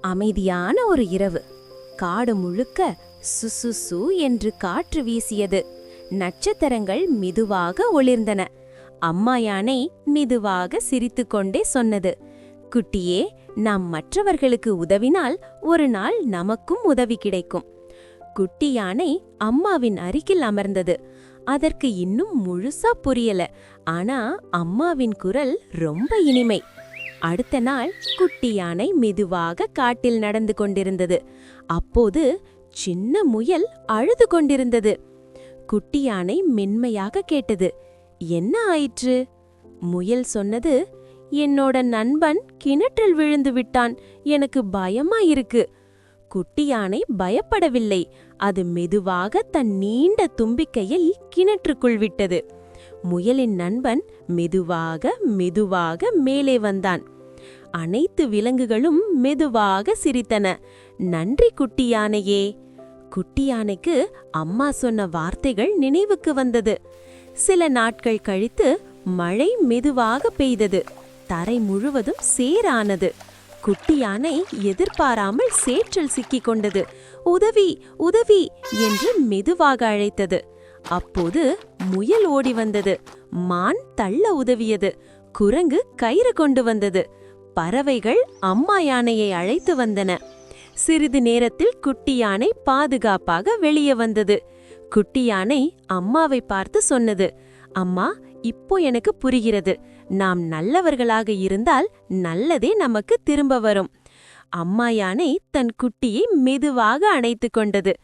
அமைதியான ஒரு இரவு. காடு முழுக்க சுசுசு என்று காற்று வீசியது. நட்சத்திரங்கள் மெதுவாக ஒளிர்ந்தன. அம்மா யானை மெதுவாக சிரித்துக்கொண்டே சொன்னது, குட்டியே, நாம் மற்றவர்களுக்கு உதவினால் ஒரு நாள் நமக்கும் உதவி கிடைக்கும். குட்டி யானை அம்மாவின் அருகில் அமர்ந்தது. அதற்கு இன்னும் முழுசா புரியல. ஆனா அம்மாவின் குரல் ரொம்ப இனிமை. அடுத்த நாள் குட்டி யானை மெதுவாக காட்டில் நடந்து கொண்டிருந்தது. அப்போது சின்ன முயல் அழுது கொண்டிருந்தது. குட்டி யானை மென்மையாக கேட்டது, என்ன ஆயிற்று? முயல் சொன்னது, என்னோட நண்பன் கிணற்றில் விழுந்து விட்டான், எனக்கு பயமா இருக்கு. குட்டி யானை பயப்படவில்லை. அது மெதுவாக தன் நீண்ட தும்பிக்கையில் கிணற்றுக்குள் விட்டது. முயலின் நண்பன் மெதுவாக மெதுவாக மேலே வந்தான். அனைத்து விலங்குகளும் மெதுவாக சிரித்தன. நன்றி குட்டி யானையே. குட்டி யானைக்கு அம்மா சொன்ன வார்த்தைகள் நினைவுக்கு வந்தது. சில நாட்கள் கழித்து மழை மெதுவாக பெய்தது. தரை முழுவதும் சேரானது. குட்டி யானை எதிர்பாராமல் சேற்றில் சிக்கிக் கொண்டது. உதவி, உதவி என்று மெதுவாக அழைத்தது. அப்போது முயல் ஓடி வந்தது. மான் தள்ள உதவியது. குரங்கு கயிறு கொண்டு வந்தது. பறவைகள் அம்மா யானையை அழைத்து வந்தன. சிறிது நேரத்தில் குட்டி யானை பாதுகாப்பாக வெளியே வந்தது. குட்டி யானை அம்மாவை பார்த்து சொன்னது, அம்மா, இப்போ எனக்கு புரிகிறது. நாம் நல்லவர்களாக இருந்தால் நல்லதே நமக்கு திரும்ப வரும். அம்மா யானை தன் குட்டியை மெதுவாக அணைத்து கொண்டது.